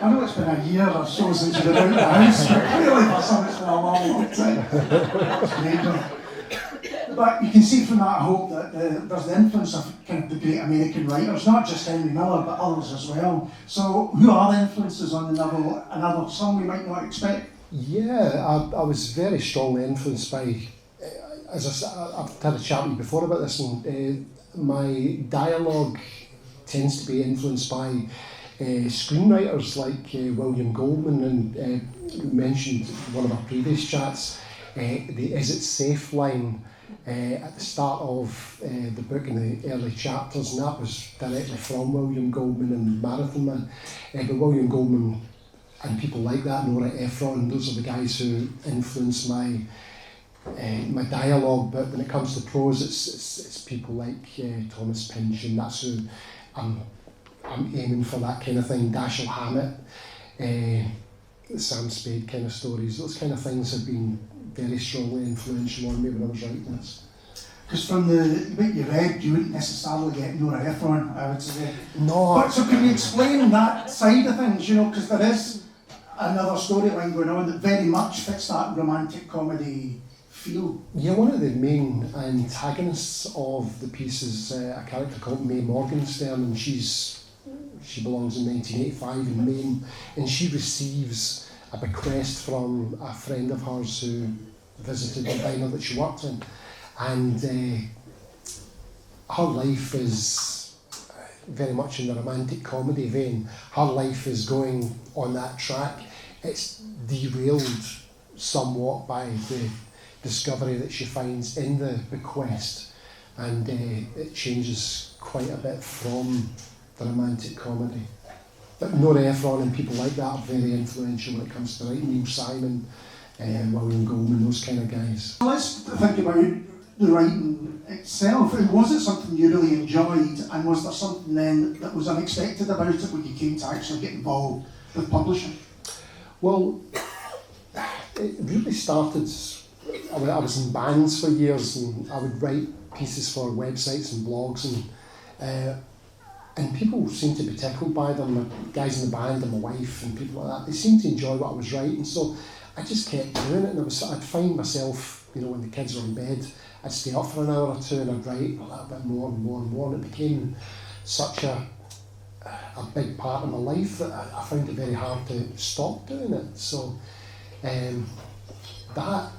I know it's been a year or so since you've been out of the house, but clearly for some it's been a long, long time. It's great. But you can see from that, I hope, that there's the influence of kind of the great American writers, not just Henry Miller, but others as well. So who are the influences on the novel? Another song we might not expect? Yeah, I was very strongly influenced by, as I said, I've had a chat with you before about this, and my dialogue tends to be influenced by screenwriters like William Goldman, and mentioned one of our previous chats, the "Is it safe" line at the start of the book in the early chapters, and that was directly from William Goldman and Marathon Man. But William Goldman and people like that, Nora Ephron, those are the guys who influenced my dialogue. But when it comes to prose, it's people like Thomas Pynchon, and that's who I'm aiming for, that kind of thing. Dashiell Hammett, Sam Spade kind of stories, those kind of things have been very strongly influential on me when I was writing this. Because from what you read, you wouldn't necessarily get Nora Ephron, I would say. No. But so can you explain that side of things, because there is another storyline going on that very much fits that romantic comedy feel? Yeah, one of the main antagonists of the piece is a character called May Morgenstern, and she belongs in 1985 in Maine, and she receives a bequest from a friend of hers who visited the diner that she worked in, and her life is very much in the romantic comedy vein. Her life is going on that track. It's derailed somewhat by the discovery that she finds in the bequest, and it changes quite a bit from the romantic comedy. But Nora Ephron and people like that are very influential when it comes to writing. Neil Simon, William Goldman, those kind of guys. Let's think about the writing itself. Was it something you really enjoyed, and was there something then that was unexpected about it when you came to actually get involved with publishing? Well, it really started, I was in bands for years, and I would write pieces for websites and blogs, and people seemed to be tickled by them, the guys in the band and my wife and people like that. They seemed to enjoy what I was writing, so I just kept doing it, and I'd find myself, when the kids were in bed, I'd stay up for an hour or two and I'd write a little bit more and more and more, and it became such a big part of my life that I found it very hard to stop doing it. So that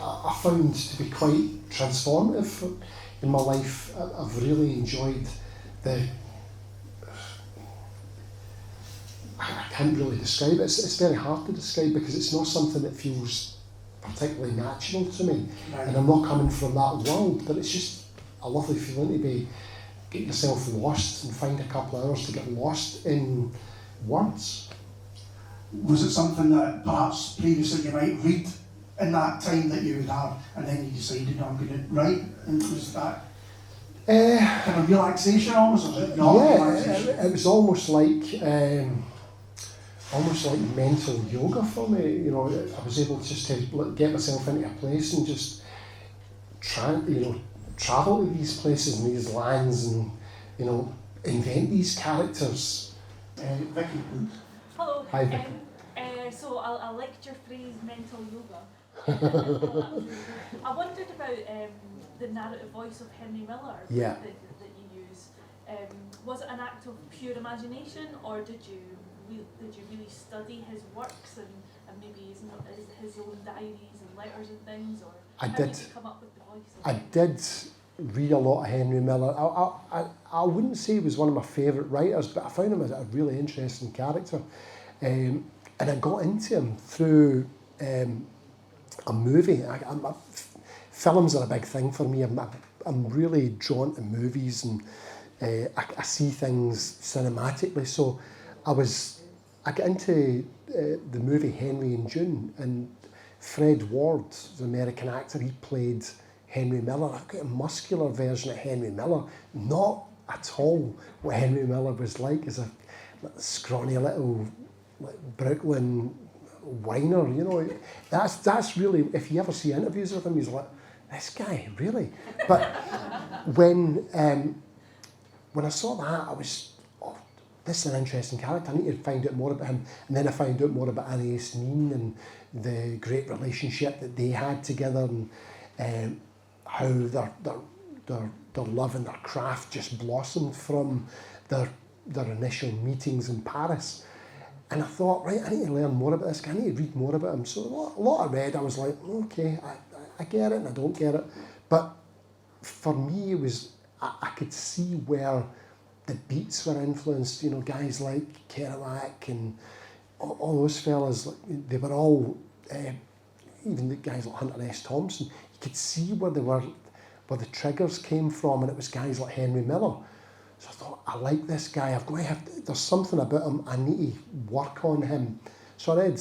I found to be quite transformative in my life. I've really enjoyed I can't really describe it. It's very hard to describe because it's not something that feels particularly natural to me, right. And I'm not coming from that world, but it's just a lovely feeling to get yourself lost and find a couple of hours to get lost in words. Was it something that perhaps previously you might read in that time that you would have, and then you decided, I'm going to write, and was that kind of relaxation almost, or was it not relaxation? It was almost like mental yoga for me. I was able just to get myself into a place and just travel to these places and these lands and invent these characters. Vicky, please. Hello. Hi, Vicky. So I liked your phrase mental yoga. I wondered about the narrative voice of Henry Miller yeah. that you use. Was it an act of pure imagination, or did you really study his works and maybe his own diaries and letters and things, or how did you come up with the voice? I did read a lot of Henry Miller. I wouldn't say he was one of my favourite writers, but I found him as a really interesting character. And I got into him through a movie. Films are a big thing for me. I'm really drawn to movies, and I see things cinematically. So I got into the movie Henry and June, and Fred Ward, the American actor, he played Henry Miller. I got a muscular version of Henry Miller, not at all what Henry Miller was like as a scrawny little Brooklyn whiner, That's really, if you ever see interviews with him, he's like, this guy, really? But when I saw that, I was, this is an interesting character. I need to find out more about him. And then I found out more about Annie Nin and the great relationship that they had together, and how their love and their craft just blossomed from their initial meetings in Paris. And I thought, right, I need to learn more about this guy. I need to read more about him. So a lot I read, I was like, okay, I get it and I don't get it. But for me, it was, I could see where the beats were influenced. Guys like Kerouac and all those fellas, they were all even the guys like Hunter S. Thompson, you could see where the triggers came from, and it was guys like Henry Miller. So I thought, I like this guy, there's something about him, I need to work on him. So I read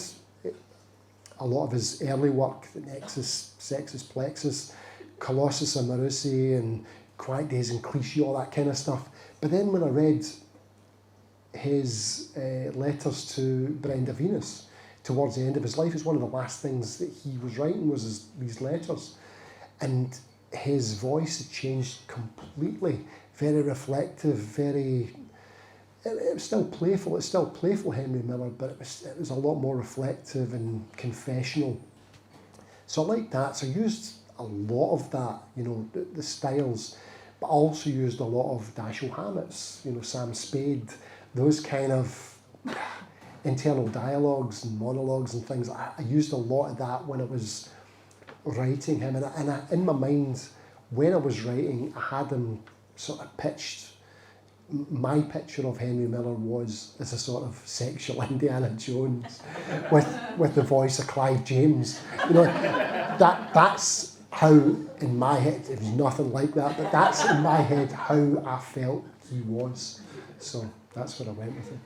a lot of his early work, the Nexus, Sexus, Plexus, Colossus Amorusi, and Quiet Days and Cliché, all that kind of stuff. But then when I read his letters to Brenda Venus towards the end of his life, it's one of the last things that he was writing was these letters. And his voice had changed completely, very reflective, it was still playful, it's still playful Henry Miller, but it was a lot more reflective and confessional. So I liked that, so I used a lot of that, the styles, but I also used a lot of Dashiell Hammett's, Sam Spade, those kind of internal dialogues and monologues and things. I used a lot of that when I was writing him, and I, in my mind, when I was writing, I had him sort of pitched. My picture of Henry Miller was as a sort of sexual Indiana Jones with the voice of Clive James. That's how, in my head, it was nothing like that, but that's in my head how I felt he was. So that's where I went with it.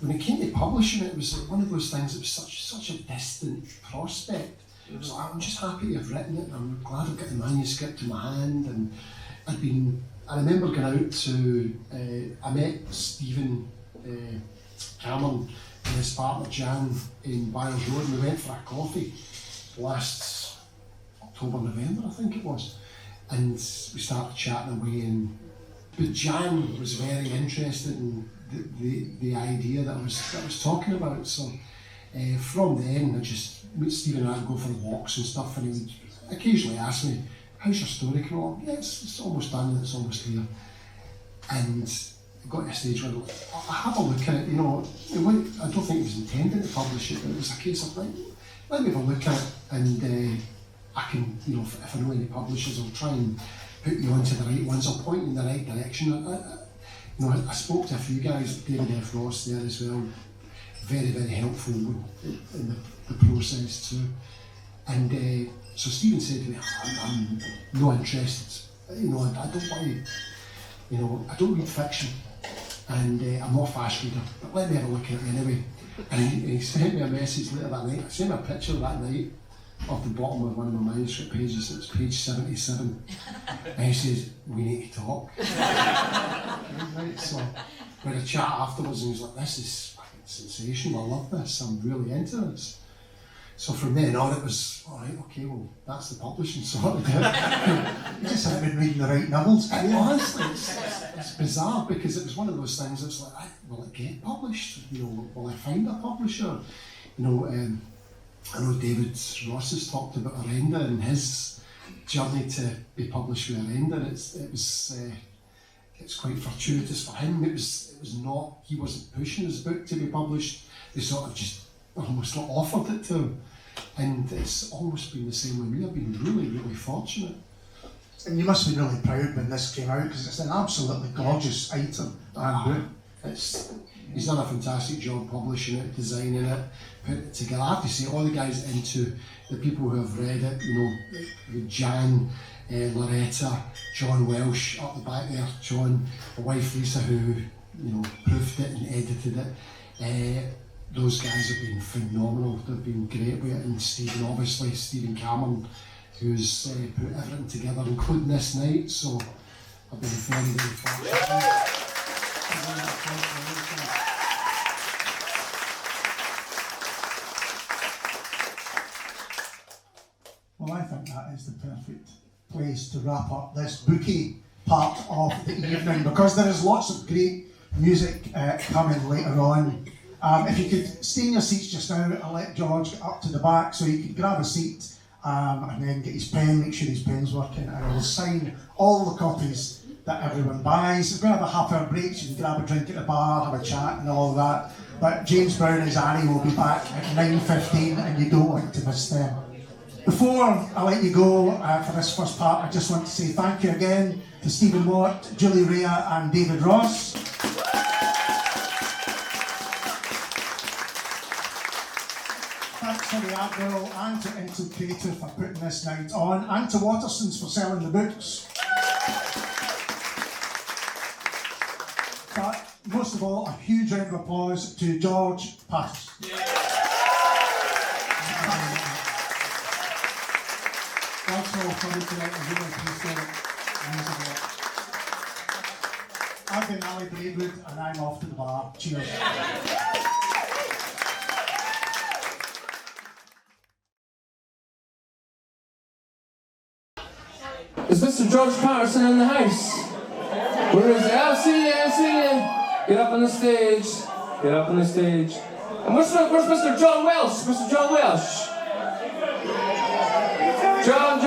When it came to publishing it was one of those things that was such a distant prospect. It was like, I'm just happy to have written it, I'm glad I've got the manuscript in my hand, and I remember going out to, I met Stephen Cameron and his partner Jan in Byers Road, and we went for a coffee last October, November I think it was, and we started chatting away, but Jan was very interested in the idea that I was talking about, so from then Stephen and I would go for walks and stuff, and he would occasionally ask me, how's your story coming along? Yeah, it's almost done, it's almost here. And I got to a stage where I have a look at it, I don't think it was intended to publish it, but it was a case of like, let me have a look at it, and I can, if I know any publishers, I'll try and put you onto the right ones, I'll point you in the right direction. I spoke to a few guys, David F. Ross there as well, very, very helpful in the process too. And so Stephen said to me, I'm not interested. I don't want to, I don't read fiction, and I'm not a fast reader, but let me have a look at it anyway. And he sent me a message later that night. I sent him a picture that night of the bottom of one of my manuscript pages. It was page 77. And he says, we need to talk. Right, so we had a chat afterwards, and he was like, this is fucking sensational, I love this, I'm really into this. So from then on it was, all right, okay, well, that's the publishing sorted out. You just haven't been reading the right novels. Honestly, it's bizarre, because it was one of those things that's like, will it get published? Will I find a publisher? I know David Ross has talked about Arenda and his journey to be published with Arenda. It's quite fortuitous for him. It was not, he wasn't pushing his book to be published. They sort of just almost offered it to him. And it's almost been the same with me. I've been really, really fortunate. And you must be really proud when this came out, because it's an absolutely gorgeous item and book. He's done a fantastic job publishing it, designing it, putting it together. I have to say, all the guys into the people who have read it, with Jan, Loretta, John Welsh up the back there, John, my wife Lisa, who proofed it and edited it. Those guys have been phenomenal. They've been great with it, and Stephen Cameron, who's put everything together, including this night. So I've been very, very fortunate. Well, I think that is the perfect place to wrap up this bookie part of the evening, because there is lots of great music coming later on. If you could stay in your seats just now, I'll let George get up to the back so he can grab a seat and then get his pen, make sure his pen's working, and I will sign all the copies that everyone buys. We're going to have a half-hour break, so you can grab a drink at the bar, have a chat and all of that. But James Brown as Annie will be back at 9:15, and you don't want to miss them. Before I let you go for this first part, I just want to say thank you again to Stephen Watt, Julie Rea and David Ross. Thanks to the Admiral and to Into Creative for putting this night on, and to Paterson's for selling the books. But most of all, a huge round of applause to George Paterson. That's all for me tonight. I really appreciate it. I've been Ali Braidwood and I'm off to the bar. Cheers. Is Mr. George Paterson in the house? Where is he? I'll see you, I'll see you. Get up on the stage. Get up on the stage. And where's Mr. John Welsh? Mr. John Welsh? John!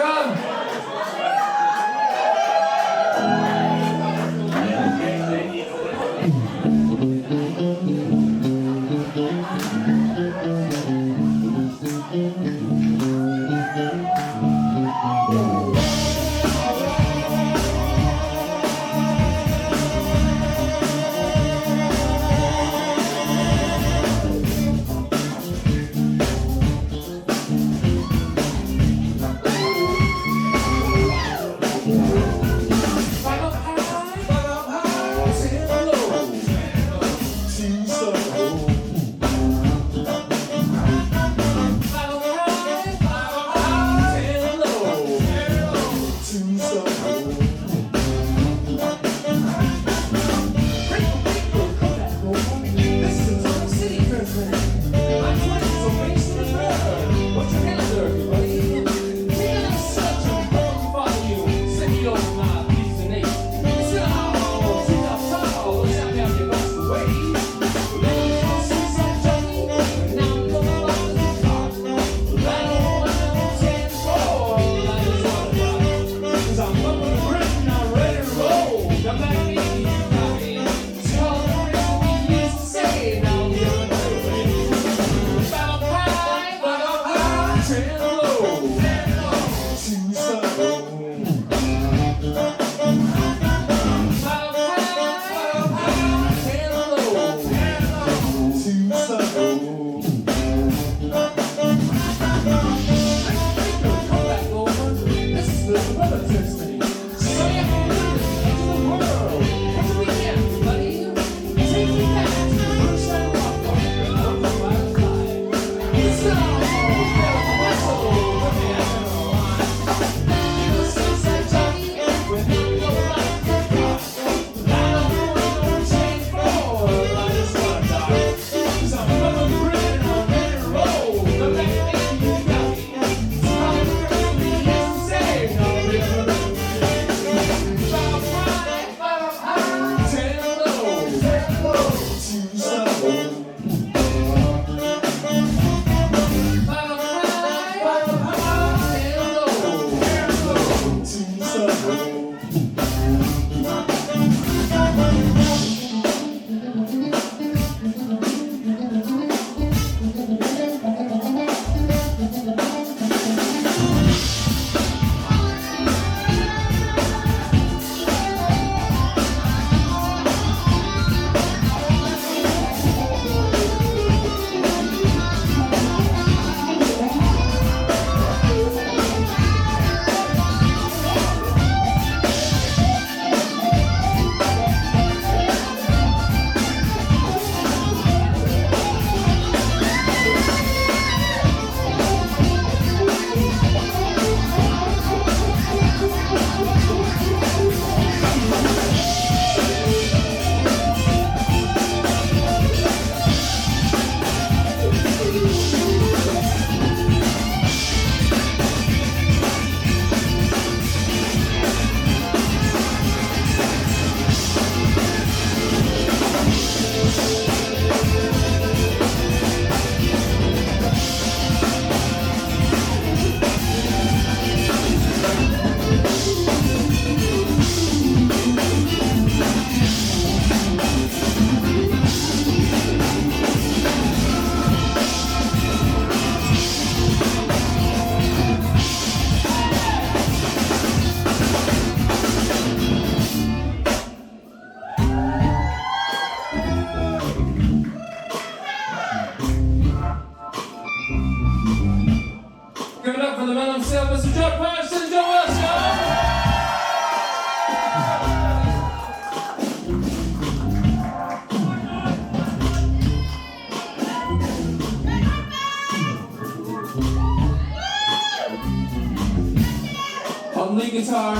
guitar,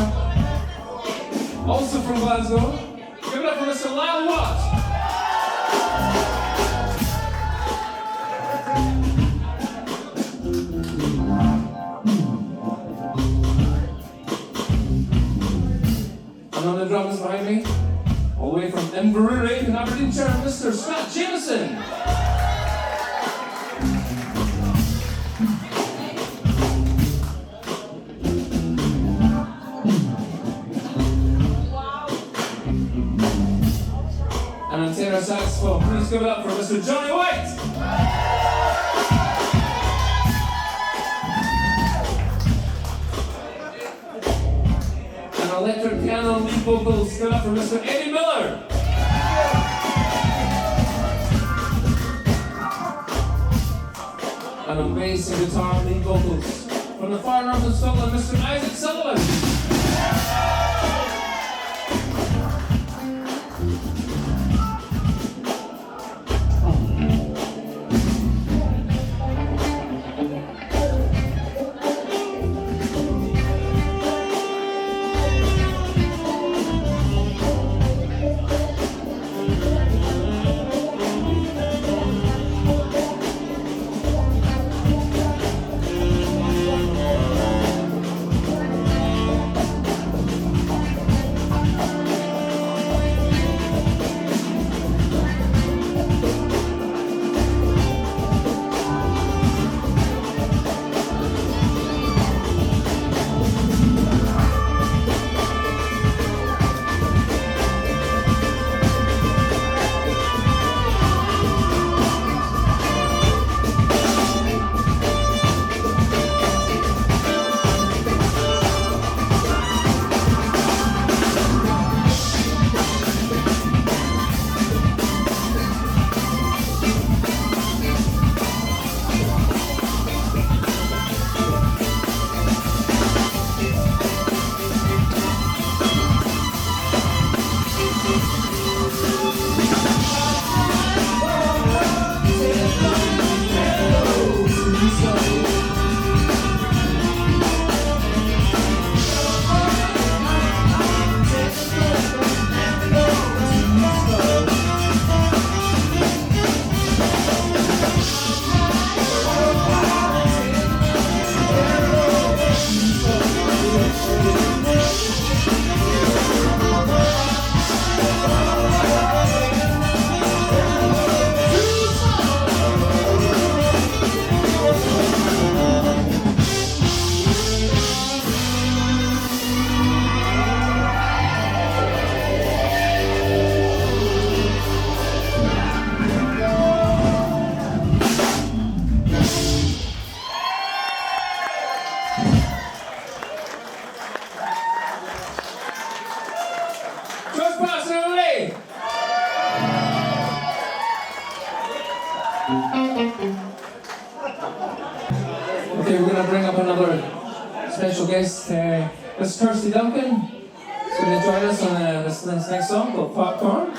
also from Glasgow. Give it up for Mr. Lyle Watt. And on the drums behind me, all the way from Inverary in Aberdeenshire, Mr. Jamieson. And on tenor saxophone, please give it up for Mr. Jonny White. And on electric piano and lead vocals, give it up for Mr. Eddie Miller. And on bass and guitar and lead vocals, from the far north of Scotland, Mr. Sutherland. Okay, we're going to bring up another special guest, Miss Kirsty Duncan. She's going to join us on this next song called Popcorn.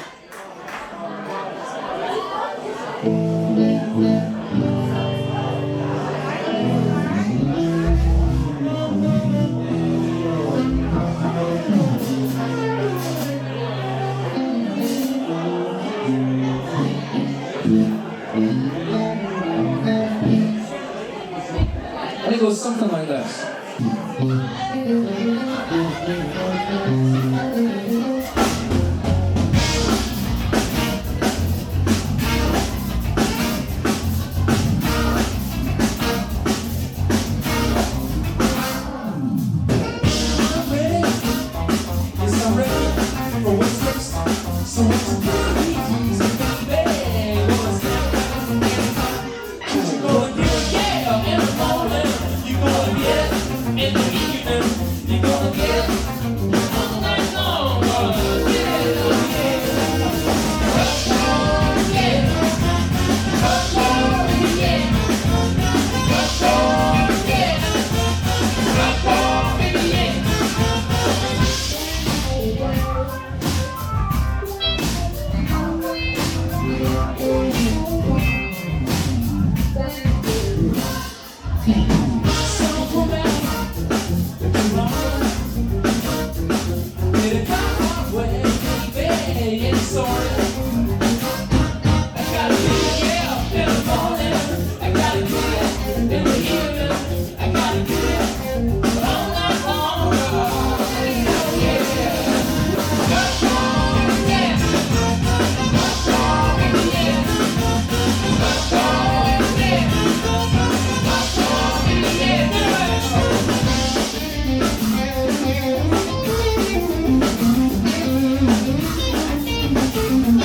And it goes something like this.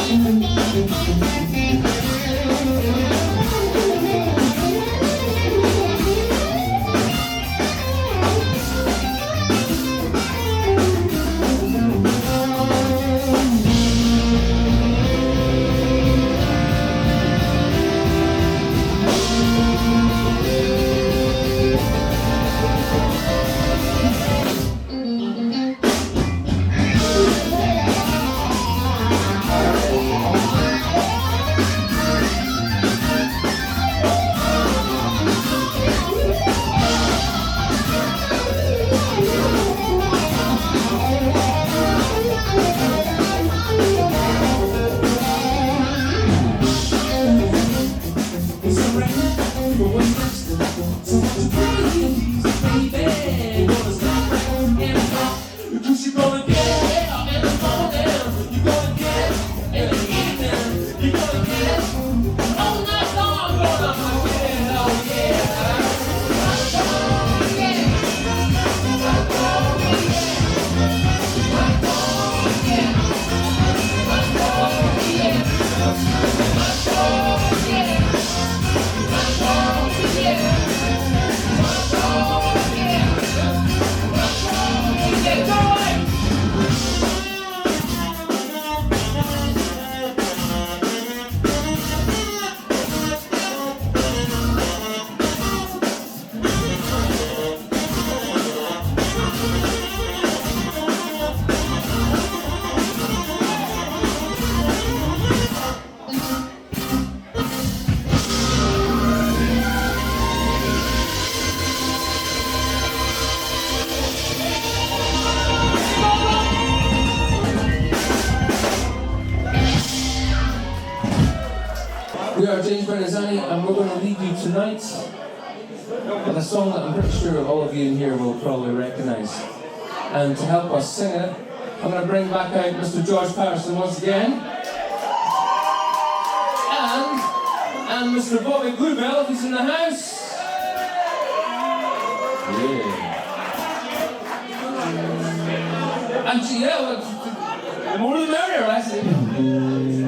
We are James Bernazani, and we're going to lead you tonight with a song that I'm pretty sure all of you in here will probably recognise. And to help us sing it, I'm going to bring back out Mr. George Paterson once again. And Mr. Bobby Bluebell, if he's in the house. Yeah. And yeah, the more the merrier, I say.